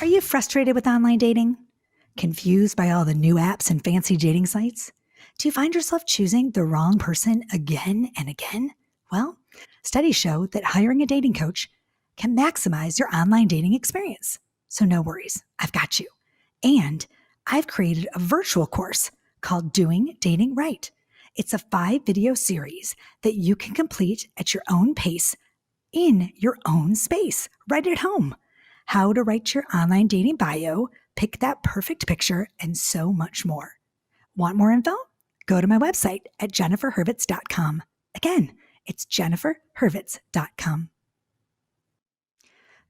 Are you frustrated with online dating? Confused by all the new apps and fancy dating sites? Do you find yourself choosing the wrong person again and again? Well, studies show that hiring a dating coach can maximize your online dating experience. So no worries, I've got you. And I've created a virtual course called Doing Dating Right. It's a 5-video series that you can complete at your own pace in your own space, right at home. How to write your online dating bio, pick that perfect picture, and so much more. Want more info? Go to my website at jenniferhurwitz.com. Again, it's jenniferhurwitz.com.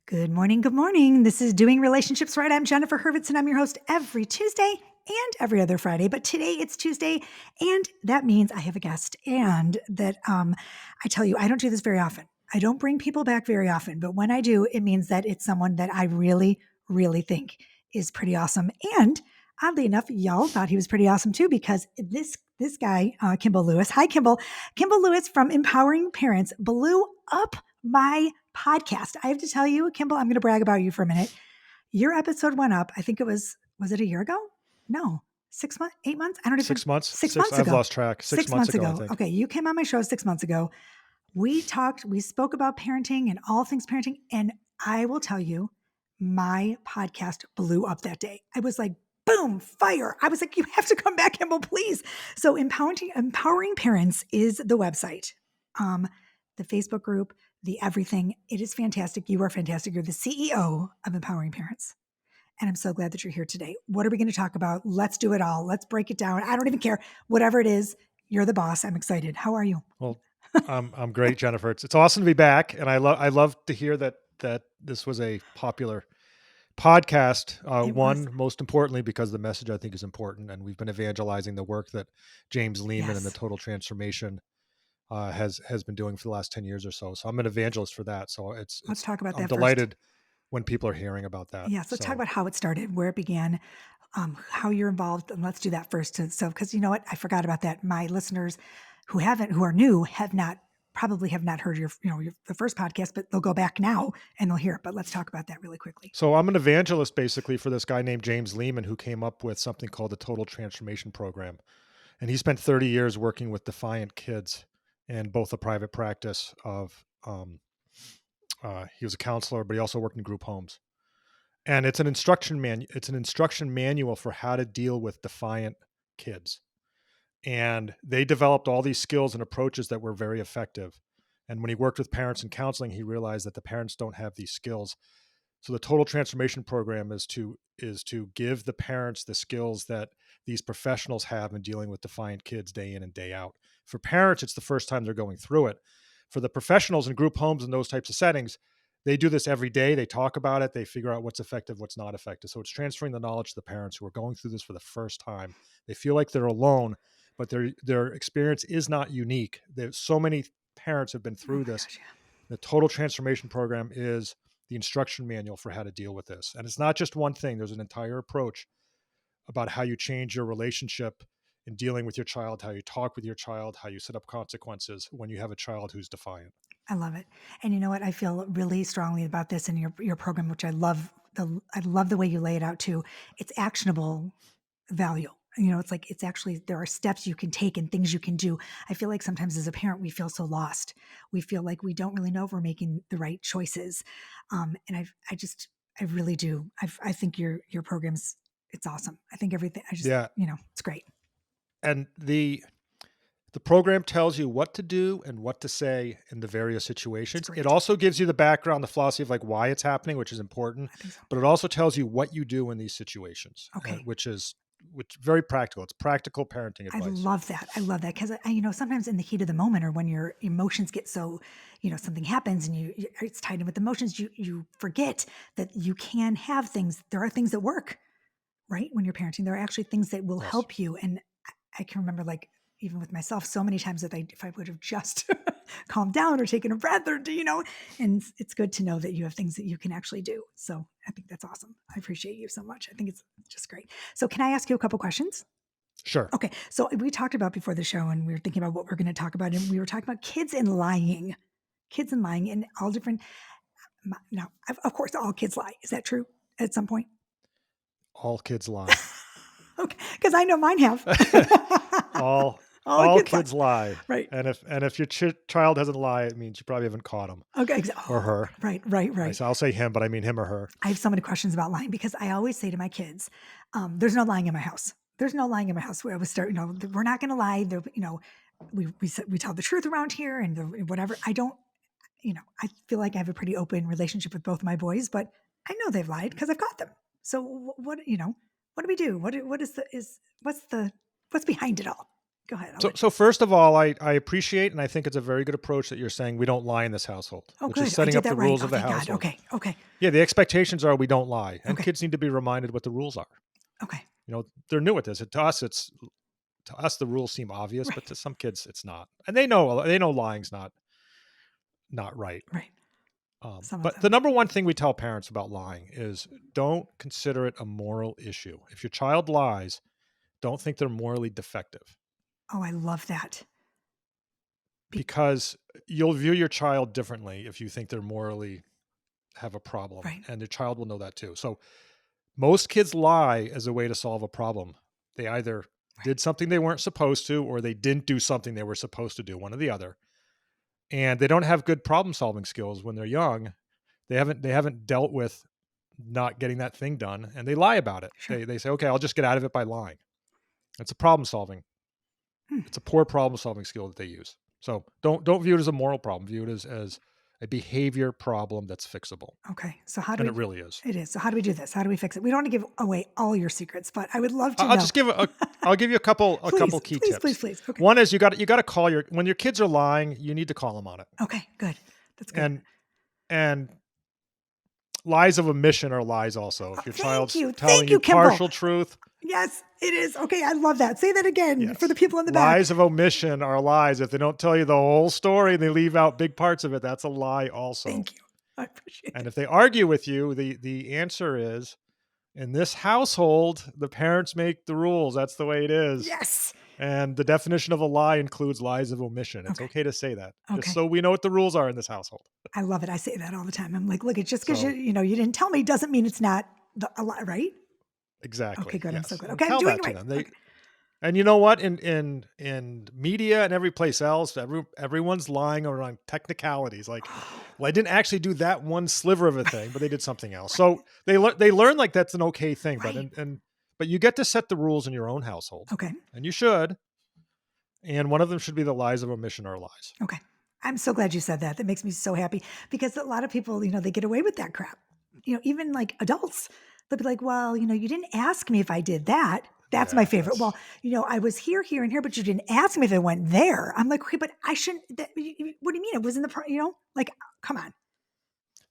Good morning. Good morning. This is Doing Relationships Right. I'm Jennifer Hurwitz, and I'm your host every Tuesday and every other Friday. But today it's Tuesday, and that means I have a guest. And that I tell you, I don't do this very often. I don't bring people back very often. But when I do, it means that it's someone that I really, really think is pretty awesome. And oddly enough, y'all thought he was pretty awesome too, because this guy, Kimball Lewis. Hi, Kimball. Kimball Lewis from Empowering Parents blew up my podcast. I have to tell you, Kimball, I'm going to brag about you for a minute. Your episode went up. I think it was it a year ago? No, 6 months, 8 months? I don't even. 6 months. 6 months ago. I've lost track. 6 months ago. I think. Okay, you came on my show 6 months ago. We spoke about parenting and all things parenting. And I will tell you, my podcast blew up that day. I was like, boom, fire. I was like, you have to come back, Kimball, please. So Empowering Parents is the website, the Facebook group, the everything. It is fantastic. You are fantastic. You're the CEO of Empowering Parents. And I'm so glad that you're here today. What are we going to talk about? Let's do it all. Let's break it down. I don't even care. Whatever it is, you're the boss. I'm excited. How are you? Well, I'm great, Jennifer. It's awesome to be back. And I love to hear that this was a popular podcast. Most importantly, because the message I think is important. And we've been evangelizing the work that James Lehman and the Total Transformation has been doing for the last 10 years or so. So I'm an evangelist for that. So let's talk about that. I'm delighted when people are hearing about that. Yes, let's talk about how it started, where it began, how you're involved, and let's do that first. So, because you know what, I forgot about that. My listeners who are new, probably have not heard your the first podcast, but they'll go back now and they'll hear it. But let's talk about that really quickly. So I'm an evangelist basically for this guy named James Lehman, who came up with something called the Total Transformation Program, and he spent 30 years working with defiant kids in both a private practice of. He was a counselor, but he also worked in group homes. And it's an instruction manual for how to deal with defiant kids. And they developed all these skills and approaches that were very effective. And when he worked with parents in counseling, he realized that the parents don't have these skills. So the Total Transformation Program is to give the parents the skills that these professionals have in dealing with defiant kids day in and day out. For parents, it's the first time they're going through it. For the professionals in group homes and those types of settings, they do this every day. They talk about it. They figure out what's effective, what's not effective. So it's transferring the knowledge to the parents who are going through this for the first time. They feel like they're alone, but their experience is not unique. There's so many parents have been through this. Gosh, yeah. The Total Transformation Program is the instruction manual for how to deal with this. And it's not just one thing. There's an entire approach about how you change your relationship in dealing with your child, how you talk with your child, how you set up consequences when you have a child who's defiant. I love it. And you know what? I feel really strongly about this in your program, which I love. I love the way you lay it out too. It's actionable value. It's actually, there are steps you can take and things you can do. I feel like sometimes as a parent, we feel so lost. We feel like we don't really know if we're making the right choices. And I really do. I think your program's, it's awesome. I think everything, it's great. And the program tells you what to do and what to say in the various situations. It also gives you the background, the philosophy of like why it's happening, which is important, but it also tells you what you do in these situations, which is very practical. It's practical parenting advice. I love that. Because sometimes in the heat of the moment, or when your emotions get so, something happens and it's tied in with emotions, you forget that you can have things. There are things that work, right? When you're parenting, there are actually things that will help you. And I can remember, like, even with myself, so many times that if I would have just calmed down or taken a breath and it's good to know that you have things that you can actually do. So I think that's awesome. I appreciate you so much. I think it's just great. So can I ask you a couple questions? Sure. Okay. So we talked about before the show, and we were thinking about what we're going to talk about. And we were talking about kids and lying and all different. Now, of course, all kids lie. Is that true? at some point? All kids lie. Okay, because I know mine have. all All all kids lie. kids lie. Right. And if your child doesn't lie, it means you probably haven't caught him Okay. or Oh, her. right. I'll say him, but I mean him or her. I have so many questions about lying because I always say to my kids, "There's no lying in my house. There's no lying in my house." Where I would start, we're not going to lie. We tell the truth around here, and whatever. I don't, I feel like I have a pretty open relationship with both my boys, but I know they've lied because I've got them. So what do we do? What's behind it all? Go ahead. So first of all, I appreciate and I think it's a very good approach that you're saying we don't lie in this household, Oh, which is good. I setting did up the that right. rules Oh, of the thank God. household. Okay. Yeah, the expectations are we don't lie, and Okay. kids need to be reminded what the rules are. Okay. They're new at this. To us the rules seem obvious, Right. but to some kids it's not, and they know lying's not right. Right. But the number one thing we tell parents about lying is don't consider it a moral issue. If your child lies, don't think they're morally defective. Oh, I love that. Because you'll view your child differently if you think they're morally have a problem. Right. And the child will know that too. So most kids lie as a way to solve a problem. They either did something they weren't supposed to, or they didn't do something they were supposed to do, one or the other. And they don't have good problem solving skills when they're young. They haven't dealt with not getting that thing done, and they lie about it. Sure. They say, okay, I'll just get out of it by lying. It's a problem solving. It's a poor problem solving skill that they use. So don't view it as a moral problem. View it as a behavior problem that's fixable. Okay. So it really is. It is. So how do we do this? How do we fix it? We don't want to give away all your secrets, but I would love to know. I'll give you a couple key tips. Please. Okay. One is you got to call when your kids are lying, you need to call them on it. Okay, good. That's good. And lies of omission are lies also. If your child's telling you Kimball. partial truth. Yes, it is. Okay, I love that. Say that again for the people in the back. Lies of omission are lies. If they don't tell you the whole story and they leave out big parts of it, that's a lie also. Thank you. I appreciate it. And if they argue with you, the answer is, in this household, the parents make the rules. That's the way it is. Yes. And the definition of a lie includes lies of omission. It's okay to say that. Just so we know what the rules are in this household. I love it. I say that all the time. I'm like, look, it's just because you didn't tell me doesn't mean it's not a lie, right? Exactly. Okay, good. Yes. I'm so good. And okay, I'm doing that it to right. them. And you know what? In media and every place else, everyone's lying around technicalities. Like, well, I didn't actually do that one sliver of a thing, but they did something else. So they learn like that's an okay thing. Right. But you get to set the rules in your own household. Okay. And you should. And one of them should be the lies of omission or lies. Okay. I'm so glad you said that. That makes me so happy because a lot of people, they get away with that crap. Even like adults, they'll be like, well, you didn't ask me if I did that. That's my favorite. Well, I was here, and here, but you didn't ask me if I went there. I'm like, okay, but I shouldn't. What do you mean? It was in the, like, come on.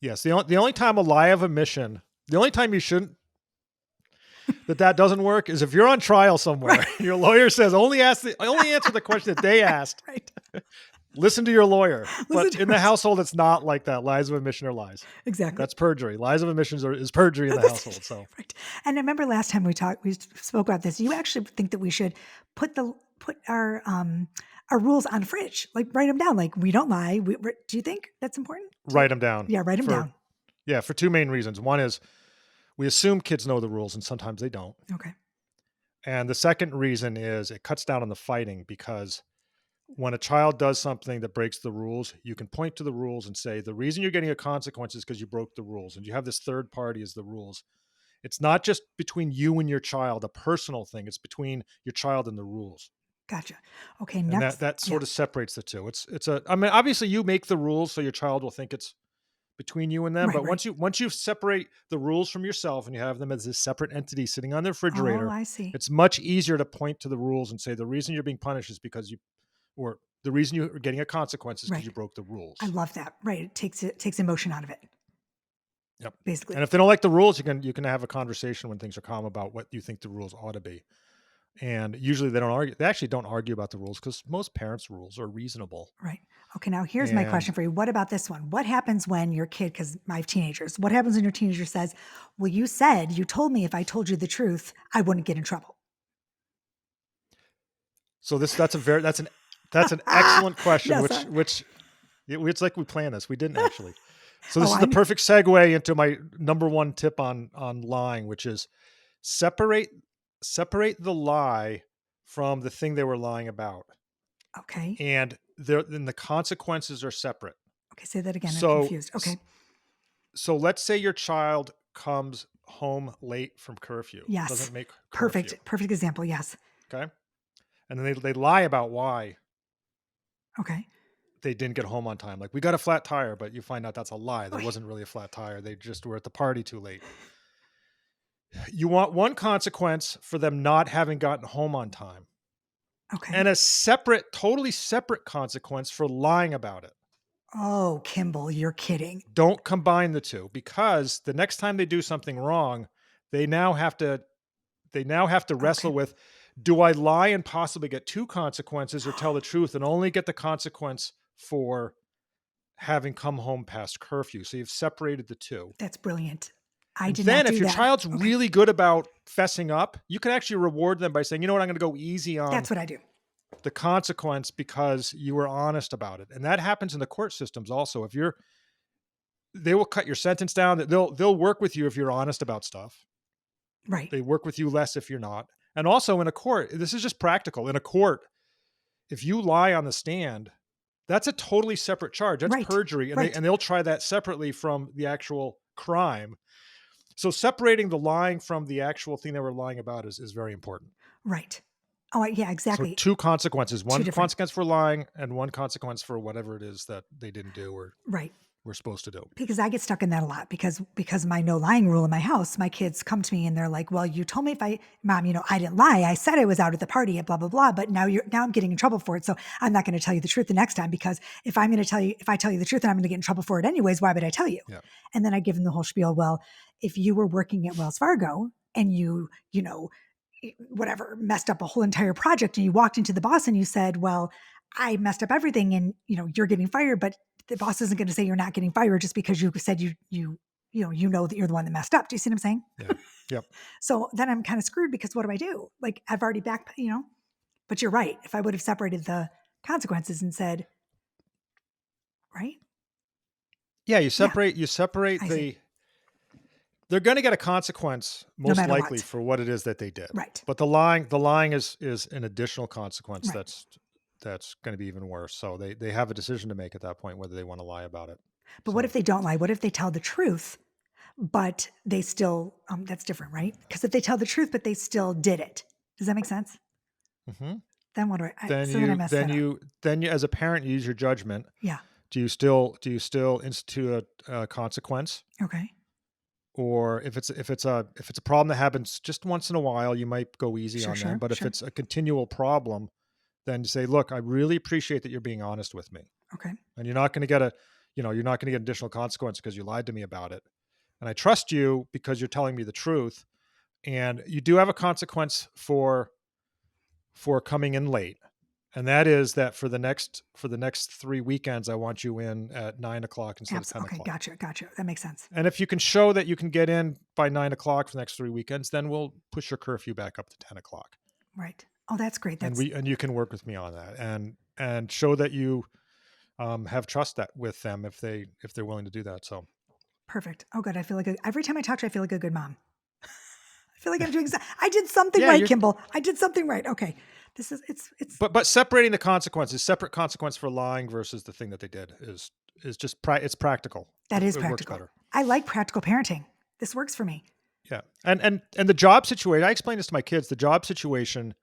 Yes. The only time a lie of omission, the only time you shouldn't, that doesn't work is if you're on trial somewhere. Right. Your lawyer says only answer the question that they asked. Right. Listen to your lawyer. But in the household, it's not like that. Lies of omission are lies. Exactly. That's perjury. Lies of omission is perjury in the household. So right. And I remember last time we spoke about this. You actually think that we should put our rules on the fridge, like write them down. Like we don't lie. Do you think that's important? Write them down. Yeah, write them down. Yeah, for two main reasons. One is we assume kids know the rules, and sometimes they don't. Okay. And the second reason is it cuts down on the fighting, because when a child does something that breaks the rules, you can point to the rules and say, the reason you're getting a consequence is because you broke the rules. And you have this third party as the rules. It's not just between you and your child, a personal thing. It's between your child and the rules. Gotcha. Okay. And that sort of separates the two. Obviously you make the rules, so your child will think it's between you and them. Right, but once you separate the rules from yourself and you have them as a separate entity sitting on the refrigerator, I see. It's much easier to point to the rules and say, the reason you're being punished is because or the reason you're getting a consequence is because you broke the rules. I love that. Right. It takes emotion out of it. Yep. Basically. And if they don't like the rules, you can have a conversation when things are calm about what you think the rules ought to be. And usually they don't argue. They actually don't argue about the rules because most parents' rules are reasonable. Right. Okay. Now here's my question for you. What about this one? What happens when your kid, because I have teenagers, what happens when your teenager says, well, you told me if I told you the truth, I wouldn't get in trouble? So that's an excellent question, which it's like we planned this. We didn't actually. So this Oh, is the perfect segue into my number one tip on lying, which is separate the lie from the thing they were lying about, okay. and then the consequences are separate. Okay, say that again. I'm So confused. Okay. so let's say your child comes home late from curfew, Yes. doesn't make curfew, Perfect. Perfect example. Yes. okay, and then they lie about why Okay. they didn't get home on time. Like, we got a flat tire, but you find out that's a lie. There Oy. wasn't really a flat tire. They just were at the party too late. You want one consequence for them not having gotten home on time, Okay. and a totally separate consequence for lying about it. Oh, Kimball, you're kidding. Don't combine the two, because the next time they do something wrong, they now have to Okay. wrestle with, do I lie and possibly get two consequences, or tell the truth and only get the consequence for having come home past curfew? So you've separated the two. That's brilliant. I And did not then if do your that. child's Okay. really good about fessing up, you can actually reward them by saying, you know what, I'm going to go easy on That's what I do. the consequence because you were honest about it. And that happens in the court systems also. If you're They will cut your sentence down. They'll work with you if you're honest about stuff. Right. They work with you less if you're not. And also in a court, this is just practical. In a court, if you lie on the stand, that's a totally separate charge. That's Right. perjury, and Right. they'll try that separately from the actual crime. So separating the lying from the actual thing they were lying about is very important. Right. Oh, yeah, So exactly. two consequences: Two one different. consequence for lying, and one consequence for whatever it is that they didn't do or Right. were supposed to do. Because I get stuck in that a lot because my no lying rule in my house, my kids come to me and they're like, "Well, you told me mom, I didn't lie. I said I was out at the party at blah blah blah, but now I'm getting in trouble for it. So I'm not going to tell you the truth the next time because if I tell you the truth, then I'm going to get in trouble for it anyways. Why would I tell you?" Yeah. And then I give them the whole spiel. Well, if you were working at Wells Fargo and whatever, messed up a whole entire project and you walked into the boss and you said, "Well, I messed up everything and you're getting fired," but the boss isn't going to say you're not getting fired just because you said that you're the one that messed up. Do you see what I'm saying? Yeah. Yep. So then I'm kind of screwed because what do I do? Like, I've already but you're right. If I would have separated the consequences and said, right? Yeah, Yeah, you separate I see. they're going to get a consequence No most matter likely what. for what it is that they did. Right. But the lying is an additional consequence Right. that's going to be even worse. So they have a decision to make at that point whether they want to lie about it. But what So if they don't lie? What if they tell the truth, but they still, that's different, right? Because if they tell the truth, but they still did it. Does that make sense? mhm. Then what do so then I messed that up. Then you, as a parent, you use your judgment. Yeah. Do you still institute a consequence? Okay. Or if it's a problem that happens just once in a while, you might go easy Sure, on them. sure, But if sure. it's a continual problem, then to say, look, I really appreciate that you're being honest with me, Okay. and you're not going to get you're not going to get additional consequence because you lied to me about it, and I trust you because you're telling me the truth, and you do have a consequence for coming in late, and that is that for the next 3 weekends, I want you in at 9 o'clock instead of ten Okay. o'clock. Gotcha. That makes sense. And if you can show that you can get in by 9 o'clock for the next 3 weekends, then we'll push your curfew back up to 10 o'clock. Right. Oh, that's great. And That's you can work with me on that, and show that you have trust that with them if they're willing to do that. So perfect. Oh, good. I feel like every time I talk to you, I feel like a good mom. I feel like I'm doing. I did something yeah, right, you're Kimball. I did something right. Okay. This is it's but separating the consequences, separate consequence for lying versus the thing that they did is just it's practical. that is It works practical. better. I like practical parenting. This works for me. Yeah, and the job situation. I explain this to my kids. The job situation.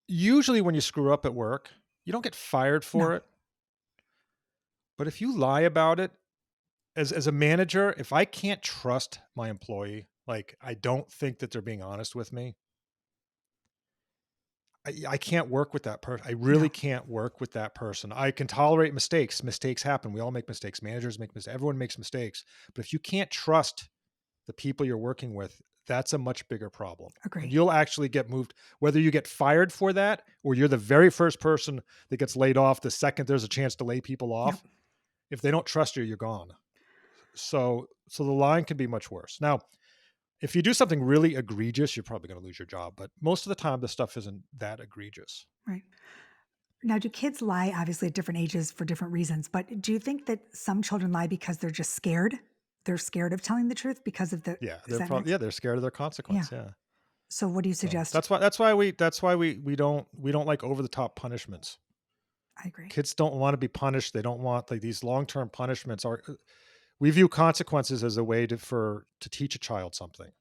Usually, when you screw up at work, you don't get fired No. for it. But if you lie about it, as a manager, if I can't trust my employee, like I don't think that they're being honest with me, I can't work with that person. I really No. can't work with that person. I can tolerate mistakes. Mistakes happen. We all make mistakes. Managers make mistakes. Everyone makes mistakes. But if you can't trust the people you're working with, that's a much bigger problem. And Agree. you'll actually get moved, whether you get fired for that or you're the very first person that gets laid off the second there's a chance to lay people Yep. off. If they don't trust you, you're gone. So the line can be much worse. Now, if you do something really egregious, you're probably going to lose your job. But most of the time, the stuff isn't that egregious. Right. Now, do kids lie obviously at different ages for different reasons, but do you think that some children lie because they're just scared? They're scared of telling the truth because of the, Yeah, is they're that probably, next? yeah, they're scared of their Yeah. consequence. Yeah. So what do you So suggest? that's why we don't like over the top punishments. I agree. Kids don't want to be punished. They don't want like these long term punishments. Are we view consequences as a way to teach a child something.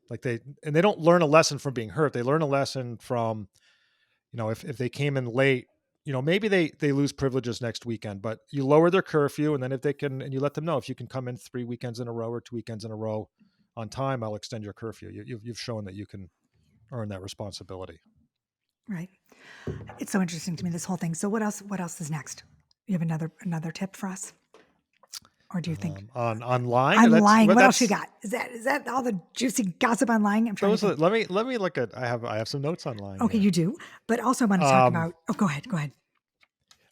Like they don't learn a lesson from being hurt. They learn a lesson from, if they came in late, maybe they lose privileges next weekend, but you lower their curfew, and then if they can, and you let them know, if you can come in 3 weekends in a row or 2 weekends in a row on time, I'll extend your curfew. You've shown that you can earn that responsibility. Right. It's so interesting to me, this whole thing. So what else is next? You have another tip for us? Or do you think On lying, I'm that's lying? what What else you that's got? Is that all the juicy gossip on lying? I'm trying to those are, think. let me look at, I have some notes on lying Okay, here. you do. But also I want to talk Um, about, oh, go ahead. Go ahead.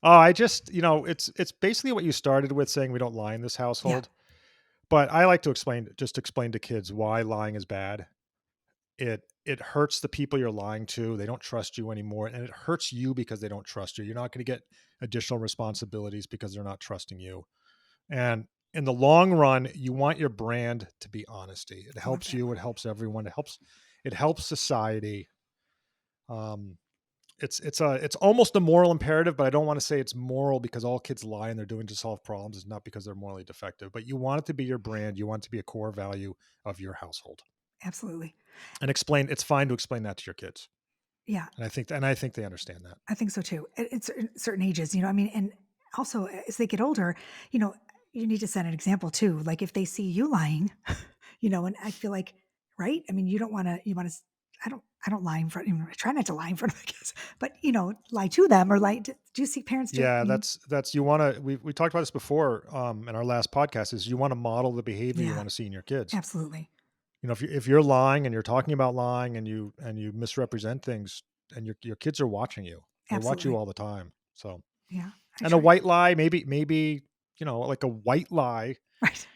oh, I just, it's basically what you started with, saying we don't lie in this Yeah, household. But I like to explain to kids why lying is bad. It hurts the people you're lying to. They don't trust you anymore, and it hurts you because they don't trust you. You're not going to get additional responsibilities because they're not trusting you. And in the long run, you want your brand to be honesty. It I love helps that. you. It helps everyone. It helps society. Um, it's almost a moral imperative, but I don't want to say it's moral because all kids lie and they're doing to solve problems. It's not because they're morally defective, but you want it to be your brand. You want it to be a core value of your household. Absolutely. And it's fine to explain that to your kids. Yeah, And I think they understand that. I think so too. At certain ages, I mean, and also as they get older, you know, you need to set an example too. Like if they see you lying, and I feel like, right? I mean, you want to, I don't lie in front, I try not to lie in front of the kids, but lie to them or lie. Do you see parents do? Yeah, that's you want to. We talked about this before in our last podcast. Is you want to model the behavior you Yeah, want to see in your kids. absolutely. If you're lying and you're talking about lying and you misrepresent things, and your kids are watching you. They watch you Absolutely. all the time. So, Yeah, I and a try. white lie, maybe like a white lie. Right.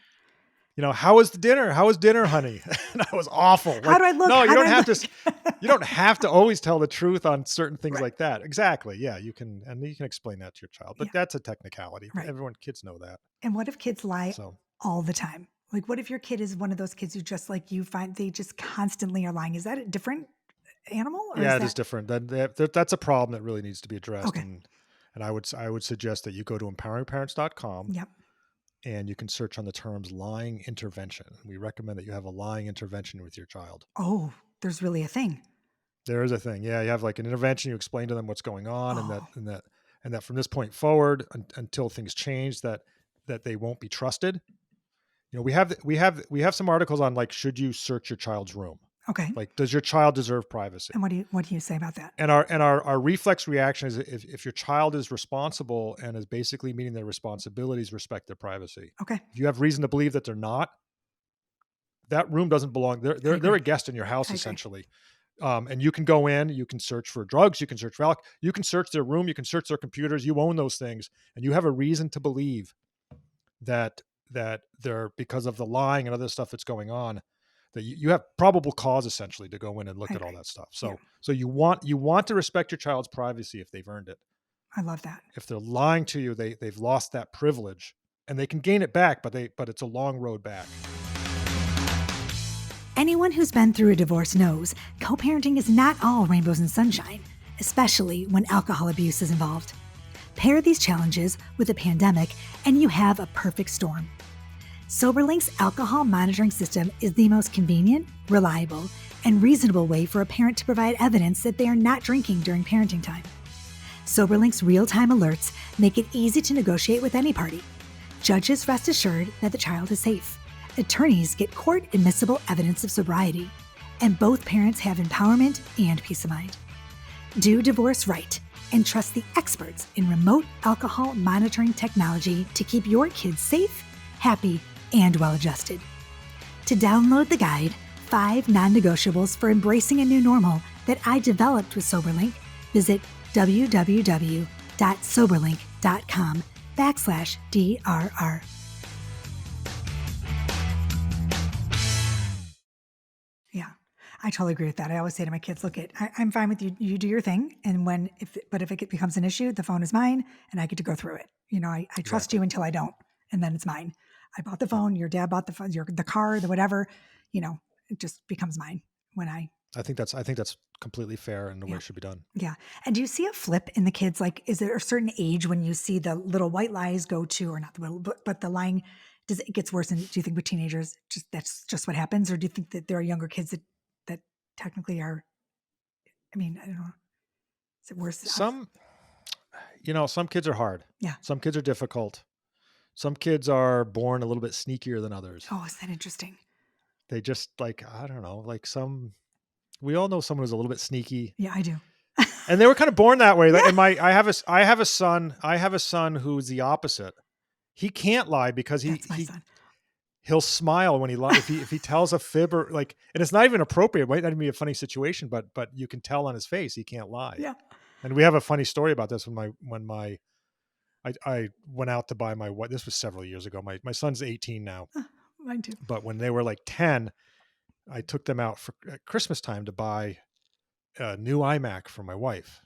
How was the dinner? How was dinner, honey? That was awful. How Like, do I look? no, How you do don't I have to. look? You don't have to always tell the truth on certain things Right. like that. Exactly. Yeah, you can, and you can explain that to your child. But Yeah. that's a technicality. Right. Kids know that. And what if kids lie So all the time? Like, what if your kid is one of those kids who just like you find they just constantly are lying? Is that a different animal or is yeah, it is that different. That's a problem that really needs to be addressed. okay? And I would suggest that you go to empoweringparents.com Yep. and you can search on the terms lying intervention. We recommend that you have a lying intervention with your child. Oh, there's really a thing. There is a thing. Yeah, you have like an intervention. You explain to them what's going on, and that Oh, and that and that from this point forward, until things change, that they won't be trusted. We have some articles on, like, should you search your child's room? okay. Like, does your child deserve privacy? And what do you say about that? And our reflex reaction is, if your child is responsible and is basically meeting their responsibilities, respect their privacy. Okay. If you have reason to believe that they're not, that room doesn't belong. They're I they're, they're a agree. guest in your house, I agree. essentially. And you can go in, you can search for drugs, you can search for alcohol, you can search their room, you can search their computers. You own those things, and you have a reason to believe that they're, because of the lying and other stuff that's going on, that you have probable cause, essentially, to go in and I look at all agree. that stuff. Yeah, So you want to respect your child's privacy if they've earned it. I love that. If they're lying to you, they've lost that privilege, and they can gain it back, but it's a long road back. Anyone who's been through a divorce knows co-parenting is not all rainbows and sunshine, especially when alcohol abuse is involved. Pair these challenges with a pandemic, and you have a perfect storm. Soberlink's alcohol monitoring system is the most convenient, reliable, and reasonable way for a parent to provide evidence that they are not drinking during parenting time. Soberlink's real-time alerts make it easy to negotiate with any party. Judges rest assured that the child is safe. Attorneys get court-admissible evidence of sobriety. And both parents have empowerment and peace of mind. Do divorce right and trust the experts in remote alcohol monitoring technology to keep your kids safe, happy, and well-adjusted. To download the guide, 5 non-negotiables for embracing a new normal that I developed with Soberlink, visit www.soberlink.com/DRR. Yeah. I totally agree with that. I always say to my kids, look, I'm fine with you. You do your thing. And but if it becomes an issue, the phone is mine and I get to go through it. I trust Exactly. you until I don't. And then it's mine. I bought the phone. Your dad bought the phone, the car, the whatever, it just becomes mine when I think that's completely fair and the way yeah. it should be done. Yeah. And do you see a flip in the kids? Like, is there a certain age when you see the little white lies go to, or not the little, but the lying, it gets worse? And do you think with teenagers, that's just what happens? Or do you think that there are younger kids that technically are, I don't know. Is it worse? Some kids are hard. Yeah. Some kids are difficult. Some kids are born a little bit sneakier than others. Oh, is that interesting? They just I don't know, we all know someone who's a little bit sneaky. Yeah, I do. And they were kind of born that way. Yeah. And I have a son who's the opposite. He can't lie because That's my son. he'll smile when he lies. If he tells a fib or and it's not even appropriate. It might not even be a funny situation, but you can tell on his face he can't lie. Yeah. And we have a funny story about this when I went out to buy my wife. This was several years ago. My son's 18 now. Mine too. But when they were like 10, I took them out at Christmas time to buy a new iMac for my wife.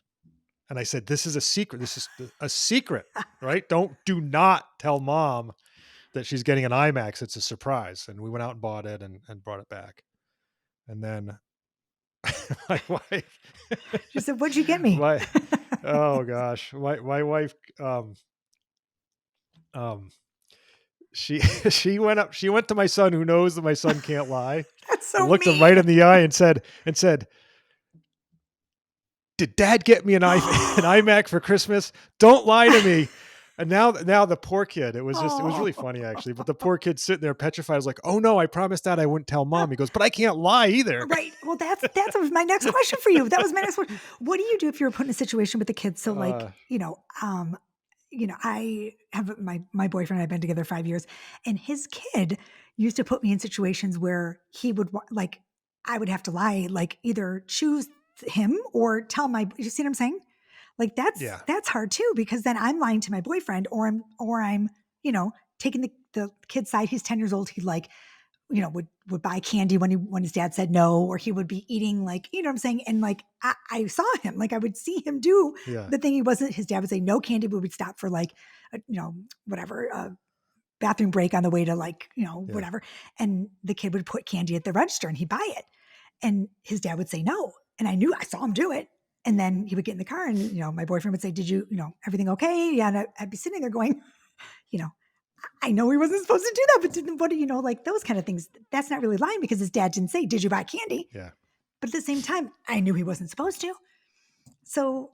And I said, this is a secret. This is a secret, right? Do not tell mom that she's getting an iMac. It's a surprise. And we went out and bought it and brought it back. And then my wife, she said, what'd you get me? Oh gosh. My wife, she went to my son, who knows that my son can't lie. That's so looked mean. him right in the eye and said, did dad get me an iMac for Christmas? Don't lie to me. And now the poor kid, it was really funny actually, but the poor kid sitting there petrified. I was like, oh no, I promised Dad I wouldn't tell mom. He goes, but I can't lie either. Right. Well, that was my next question for you. That was my next one. What do you do if you're put in a situation with the kids? So I have my boyfriend and I've been together 5 years, and his kid used to put me in situations where he would I would have to lie, either choose him or tell you see what I'm saying? That's hard too, because then I'm lying to my boyfriend or I'm taking the kid's side. He's 10 years old. He would buy candy when his dad said no, or he would be eating what I'm saying? And I saw him, I would see him do the thing his dad would say no candy, but we'd stop for whatever, bathroom break on the way to whatever. And the kid would put candy at the register and he'd buy it. And his dad would say no. And I saw him do it. And then he would get in the car and, my boyfriend would say, did you, everything okay? Yeah. And I'd be sitting there going, I know he wasn't supposed to do that, but what do you know, those kind of things, that's not really lying because his dad didn't say, did you buy candy? Yeah. But at the same time, I knew he wasn't supposed to. So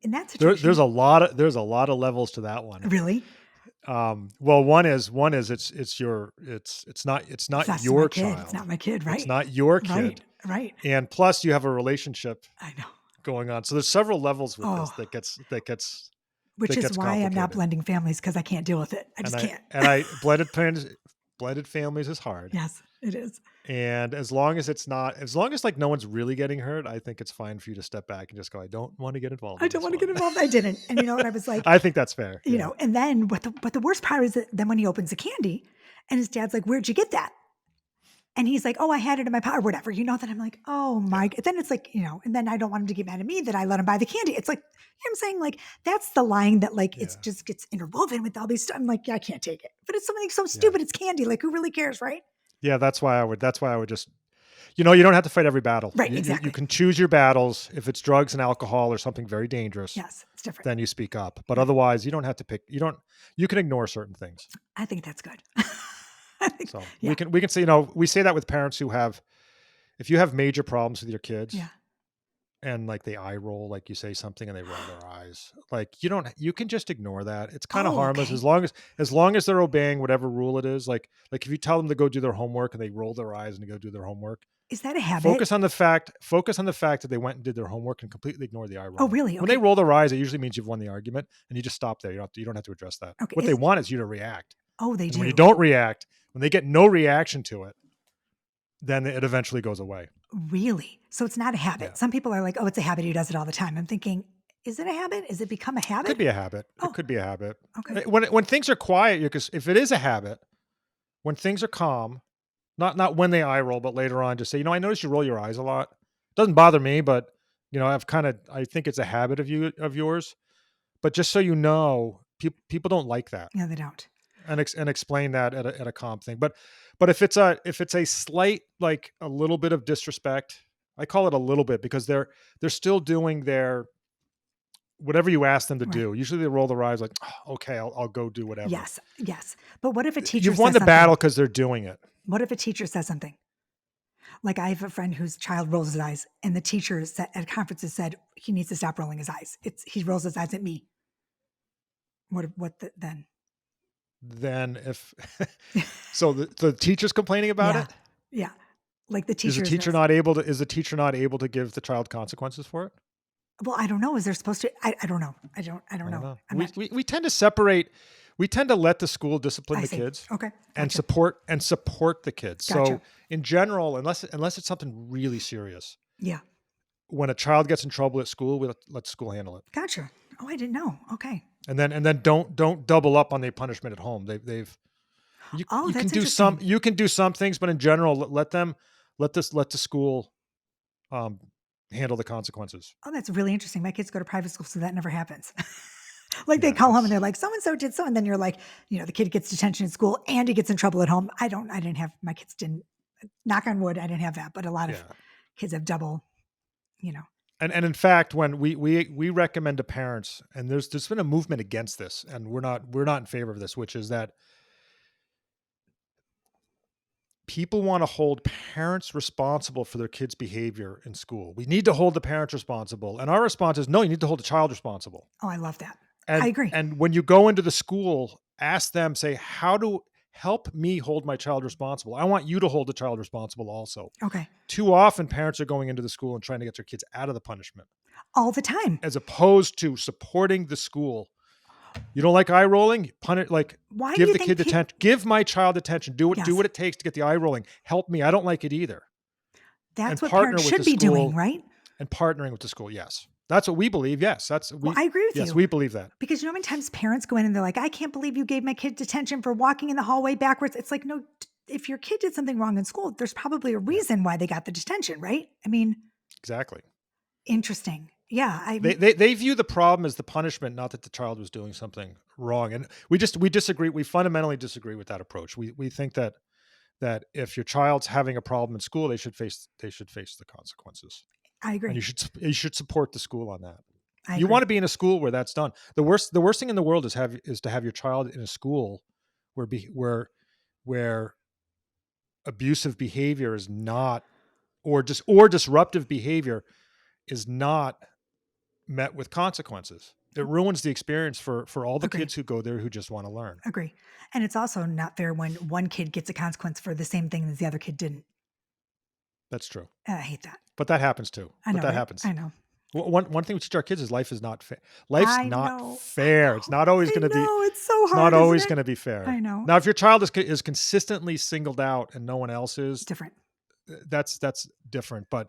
in that situation, there's a lot of levels to that one. Really? Well, one is it's not your child. It's not my kid, right? It's not your kid. Right. And plus you have a relationship I know going on. So there's several levels with this that gets which is why I'm not blending families, because I can't deal with it. I just can't. And blended families is hard. Yes, it is. And as long as no one's really getting hurt, I think it's fine for you to step back and just go, I don't want to get involved. I don't want to get involved. I didn't. And what I was like, I think that's fair. And then but the worst part is that then when he opens the candy and his dad's like, where'd you get that? And he's like, oh, I had it in my pocket or whatever, that I'm like, oh my, then it's and then I don't want him to get mad at me that I let him buy the candy. It's what I'm saying? That's the line that it just gets interwoven with all these stuff. I'm like, yeah, I can't take it. But it's something so stupid. It's candy. Who really cares, right? Yeah, that's why I would just, you don't have to fight every battle. Right, exactly. You can choose your battles. If it's drugs and alcohol or something very dangerous, yes, it's different. Then you speak up. But otherwise, you don't have to pick. You can ignore certain things. I think that's good. So we can say, we say that with parents who if you have major problems with your kids, and they eye roll, you say something and they roll their eyes, you can just ignore that. It's kind of harmless as long as they're obeying whatever rule it is. Like if you tell them to go do their homework and they roll their eyes and they go do their homework. Is that a habit? Focus on the fact that they went and did their homework and completely ignore the eye roll. Oh, really? Okay. When they roll their eyes, it usually means you've won the argument and you just stop there. You don't have to address that. Okay. What they want is you to react. Oh, they do. When you don't react, when they get no reaction to it, then it eventually goes away. Really? So it's not a habit. Yeah. Some people are like, oh, it's a habit. He does it all the time. I'm thinking, is it a habit? Is it become a habit? It could be a habit. It could be a habit. Okay. When things are quiet, because if it is a habit, when things are calm, Not when they eye roll, but later on, just say, I notice you roll your eyes a lot. Doesn't bother me, but I think it's a habit of yours. But just so you know, people don't like that, Yeah, they don't. and explain that at a comp thing. But if it's a slight, like a little bit of disrespect, I call it a little bit because they're still doing their whatever you ask them to Right. do. Usually they roll their eyes like, "Oh, okay, I'll go do whatever." Yes. Yes. But what if a teacher You've won says the battle something? because they're doing it. What if a teacher says something? Like I have a friend whose child rolls his eyes, and the teacher said, at conferences said he needs to stop rolling his eyes. He rolls his eyes at me. Then? Then if so, the teacher's complaining about Yeah. it. Yeah. Like the Is the teacher is teacher not able to? Is the teacher not able to give the child consequences for it? well, I don't know. Is there supposed to? I don't know. I don't I don't know. know. I'm We, not. we we tend to separate. We tend to let the school discipline I the see. kids Okay. and Gotcha. support the kids. Gotcha. So in general, unless it's something really serious, Yeah. when a child gets in trouble at school, we let school handle it, Gotcha. Oh, I didn't know. Okay. and then don't double up on the punishment at home. They've you Oh, you can that's do some interesting. things, but in general, let the school um, handle the consequences. Oh, that's really interesting. My kids go to private school, so that never happens. Like they Yeah, call home and it's they're like, so and so did so, and then you're like, the kid gets detention in school and he gets in trouble at home. I didn't have my kids didn't. Knock on wood, I didn't have that, but a lot of yeah. kids have double. You know. And in fact, when we recommend to parents, and there's been a movement against this, and we're not in favor of this, which is that people want to hold parents responsible for their kids' behavior in school. We need to hold the parents responsible, and our response is no. You need to hold the child responsible. Oh, I love that. I And agree. and when you go into the school, ask them, say, how to help me hold my child responsible. I want you to hold the child responsible also. Okay. Too often, parents are going into the school and trying to get their kids out of the punishment, All the time. as opposed to supporting the school. You don't like eye rolling? Punish, like, Why do give you the think kid attention. Give my child attention. Do Yes. what it takes to get the eye rolling. Help me. I don't like it either. And That's what partner parents with the should be doing, school. right? And partnering with the school. Yes, that's what we believe. Yes, Well, I agree with Yes, you. we believe that. Because many times parents go in and they're like, I can't believe you gave my kid detention for walking in the hallway backwards. It's like, no, if your kid did something wrong in school, there's probably a Yeah, reason why they got the detention, right? I mean, exactly. interesting. Yeah. They view the problem as the punishment, not that the child was doing something wrong. And we disagree. We fundamentally disagree with that approach. We think that if your child's having a problem in school, they should face the consequences. I And agree. you should support the school on that. I You want agree. to be in a school where that's done. The worst thing in the world is to have your child in a school where abusive behavior is not, or disruptive behavior is not met with consequences. It ruins the experience for all the Agree. kids who go there who just want to learn. Agree. And it's also not fair when one kid gets a consequence for the same thing as the other kid didn't. That's true. I hate that. But that happens too. I But know, that right? happens. I know. One thing we teach our kids is life is not fair. Life's I not know. fair. It's not always I going to be. know. It's so It's hard. not always isn't going it? to be fair. I know. Now, if your child is consistently singled out and no one else is, Different. that's different. But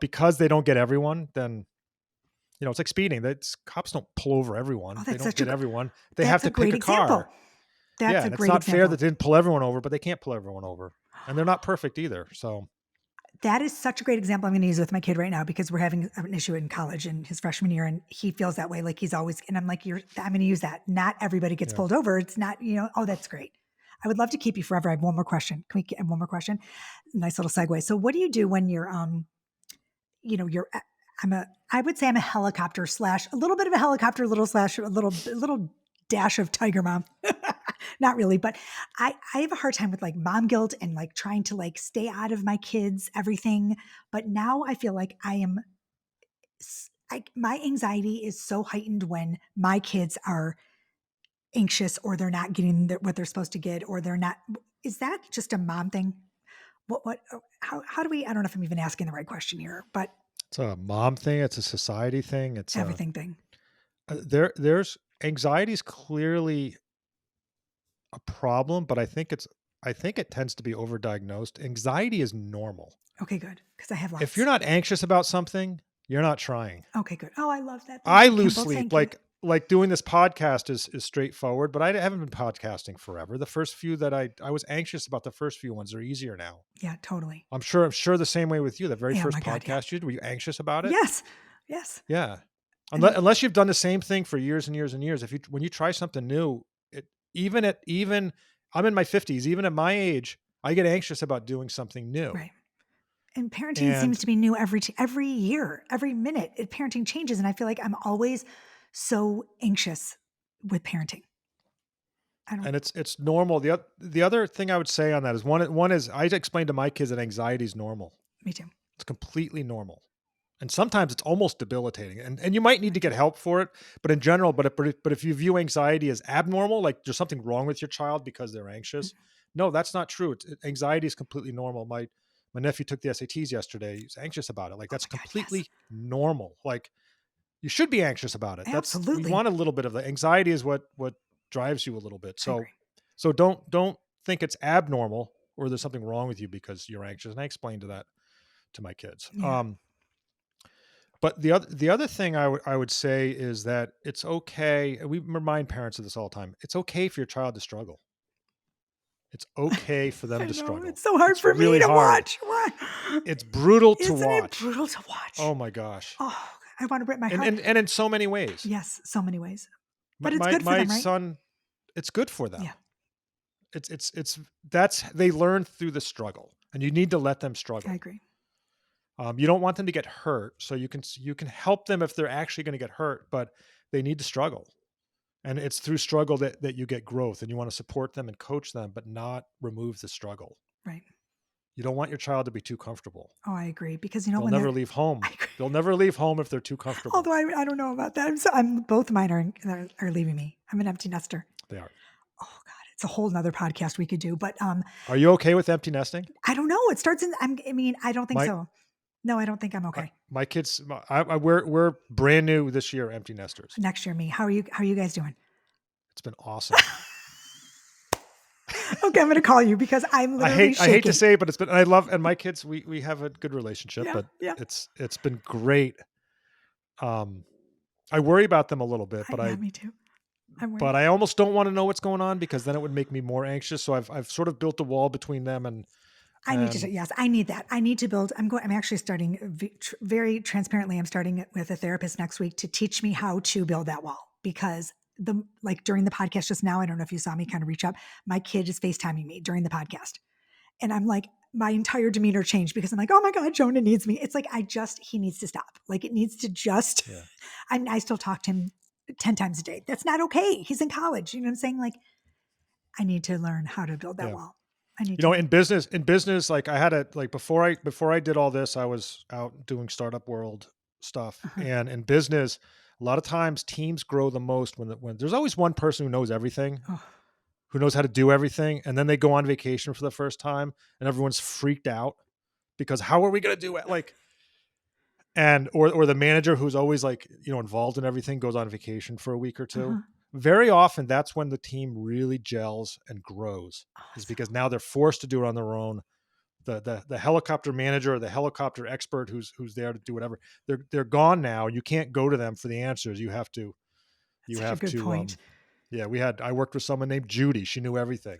because they don't get everyone, then it's like speeding. That's cops don't pull over everyone. Oh, They that's don't such a get everyone. They have that's to a pick great a example. car. That's Yeah, a and it's great not fair example. that they didn't pull everyone over, but they can't pull everyone over, and they're not perfect either. So That is such a great example I'm going to use with my kid right now because we're having an issue in college in his freshman year and he feels that way. Like he's always, and I'm like, I'm going to use that. Not everybody gets yeah. pulled over. It's not, oh, that's great. I would love to keep you forever. I have one more question. Can we have one more question? Nice little segue. So what do you do when you're, I would say I'm a helicopter slash a little bit of a helicopter, little slash a little dash of tiger mom. Not really, but I have a hard time with like mom guilt and like trying to like stay out of my kids, everything. But now I feel like my anxiety is so heightened when my kids are anxious or they're not getting what they're supposed to get or they're not. Is that just a mom thing? How do we, I don't know if I'm even asking the right question here, but It's a mom thing. It's a society thing. It's everything thing. there's anxiety is clearly a problem, but I think it tends to be overdiagnosed. Anxiety is normal. Okay, good. Because I have lots. If you're not anxious about something, you're not trying. Okay, good. Oh, I love that. Thank I you, lose Kimball. sleep. Thank you. Like like doing this podcast is straightforward, but I haven't been podcasting forever. The first few that I was anxious about the first few ones. They're easier now. Yeah, totally. I'm sure the same way with you. The very Yeah, first my God, yeah. podcast you did, were you anxious about it? Yes. Yes. Yeah. And Unless you've done the same thing for years and years and years. When you try something new, even I'm in my 50s, even at my age, I get anxious about doing something new. right. And parenting seems And to be new every year, every minute. Parenting changes, and I feel like I'm always so anxious with parenting. I don't. and it's normal. The other thing I would say on that is one is I explain to my kids that anxiety is normal. Me too. It's completely normal. And sometimes it's almost debilitating. And you might need to get help for it, but in general, but if you view anxiety as abnormal, like there's something wrong with your child because they're anxious, no, that's not true. Anxiety is completely normal. My nephew took the SATs yesterday. He's anxious about it. Like Oh that's my God, yes. completely normal. Like you should be anxious about it. We Absolutely. want a little bit of the anxiety is what drives you a little bit. I agree. So don't think it's abnormal or there's something wrong with you because you're anxious. And I explained that to my kids. Yeah. But the other thing I would say is that it's okay. And we remind parents of this all the time. It's okay for your child to struggle. It's okay for them I to know. struggle. It's so hard It's for really me to hard. watch. Why? It's brutal to Isn't watch. it brutal to watch? Oh my gosh. Oh, I want to break my heart. And in so many ways. Yes, so many ways. But My it's good for my them, right? son, it's good for them. Yeah. It's that's they learn through the struggle, and you need to let them struggle. I agree. You don't want them to get hurt, so you can help them if they're actually going to get hurt, but they need to struggle. And it's through struggle that you get growth, and you want to support them and coach them, but not remove the struggle. Right. You don't want your child to be too comfortable. Oh, I agree. Because They'll never leave home. They'll never leave home if they're too comfortable. Although I don't know about that. I'm both of mine are leaving me. I'm an empty nester. They are. Oh God, it's a whole nother podcast we could do. But are you okay with empty nesting? I don't know. It starts in. I don't think so. No, I don't think I'm okay. My kids, we're brand new this year, empty nesters. Next year, me. How are you guys doing? It's been awesome. Okay, I'm going to call you because I'm literally shaking. I hate to say it, but it's been, and my kids, we have a good relationship, but it's been great. I worry about them a little bit, but me too. But I almost don't want to know what's going on because then it would make me more anxious. So I've sort of built a wall between them and I need to, yes, I need that. I need to build, I'm actually starting very transparently. I'm starting with a therapist next week to teach me how to build that wall because during the podcast just now, I don't know if you saw me kind of reach up, my kid is FaceTiming me during the podcast. And I'm like, my entire demeanor changed because I'm like, oh my God, Jonah needs me. It's like, he needs to stop. Like it needs to just, I still talk to him 10 times a day. That's not okay. He's in college. You know what I'm saying? Like I need to learn how to build that wall. I need in business, like I had before I did all this, I was out doing startup world stuff. And in business, a lot of times teams grow the most when there's always one person who knows everything, who knows how to do everything. And then they go on vacation for the first time and everyone's freaked out because how are we going to do it? Like, and, or the manager who's always involved in everything goes on vacation for a week or two. Very often that's when the team really gels and grows is because now they're forced to do it on their own. The helicopter manager or the helicopter expert who's there to do whatever, they're gone now. You can't go to them for the answers. You have to, point. I worked with someone named Judy. She knew everything.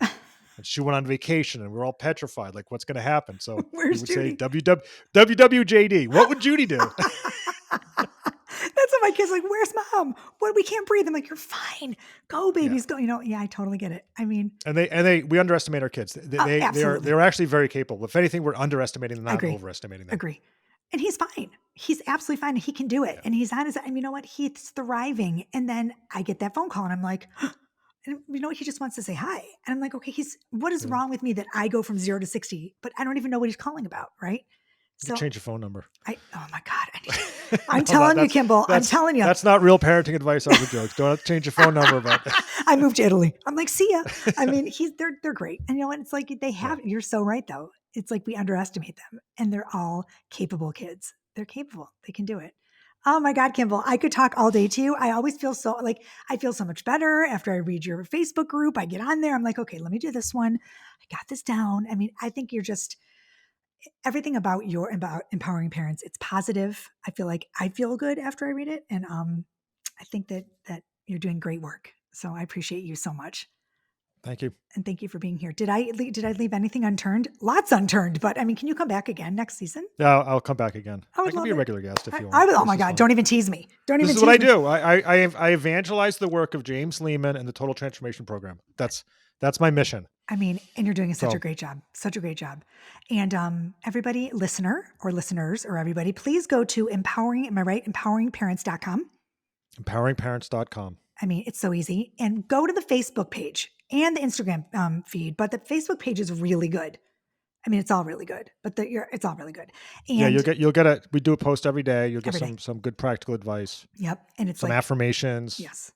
And she went on vacation and we're all petrified. Like what's going to happen? So where's would Judy? say WWJD. What would Judy do? That's what my kid's like, where's mom? What, we can't breathe. I'm like, you're fine. Go babies, go. I totally get it. I mean, we underestimate our kids. They're actually very capable. If anything, we're underestimating them, not overestimating them. Agree. And he's fine. He's absolutely fine. He can do it. And he's on his, and you know what? He's thriving. And then I get that phone call and I'm like, and you know what? He just wants to say hi. And I'm like, okay, what is wrong with me that I go from 0 to 60, but I don't even know what he's calling about. Right. So change your phone number. Oh my God. I'm telling you, Kimball, I'm telling you. That's not real parenting advice. All the jokes. Don't have to change your phone number about that. I moved to Italy. I'm like, see ya. I mean, they're great. And you know what? It's like you're so right though. It's like we underestimate them and they're all capable kids. They're capable. They can do it. Oh my God, Kimball, I could talk all day to you. I always feel I feel so much better after I read your Facebook group. I get on there. I'm like, okay, let me do this one. I got this down. I mean, I think you're just, everything about empowering parents, it's positive. I feel like I feel good after I read it. And I think that You're doing great work. So I appreciate you so much. Thank you. And thank you for being here. Did I leave anything unturned? Lots unturned, but I mean, can you come back again next season? Yeah, I'll come back again. I would I can love be a it. regular guest if you I want. would, oh This my is God, fun. don't even tease me. Don't This even is tease what I me. do. I evangelize the work of James Lehman and the Total Transformation Program. That's my mission. I mean, and you're doing such So- a great job. Such a great job. And everybody, listener or listeners or everybody, please go to empoweringparents.com. Empoweringparents.com. I mean, it's so easy. And go to the Facebook page and the Instagram feed. But the Facebook page is really good. I mean, it's all really good, but it's all really good. And Yeah, you'll get we do a post every day. You'll get Every day. some good practical advice. Yep. And it's Some like, affirmations. yes,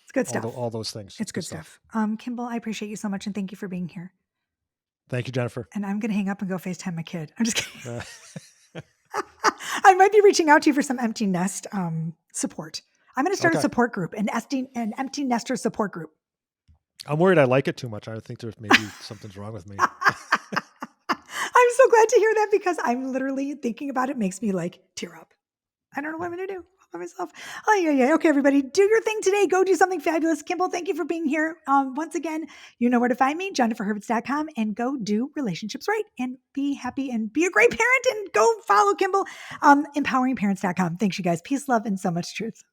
it's good stuff. All those things. It's good stuff. Kimball, I appreciate you so much. And thank you for being here. Thank you, Jennifer. And I'm going to hang up and go FaceTime my kid. I'm just kidding. I might be reaching out to you for some empty nest support. I'm going to start a support group, an empty nester support group. I'm worried I like it too much. I think there's maybe something's wrong with me. I'm so glad to hear that because I'm literally thinking about it makes me like tear up. I don't know what I'm going to do by myself. Oh, yeah. Okay, everybody, do your thing today. Go do something fabulous. Kimball, thank you for being here. Once again, you know where to find me, jenniferhurwitz.com, and go do relationships right and be happy and be a great parent and go follow Kimball, empoweringparents.com. Thanks, you guys. Peace, love, and so much truth.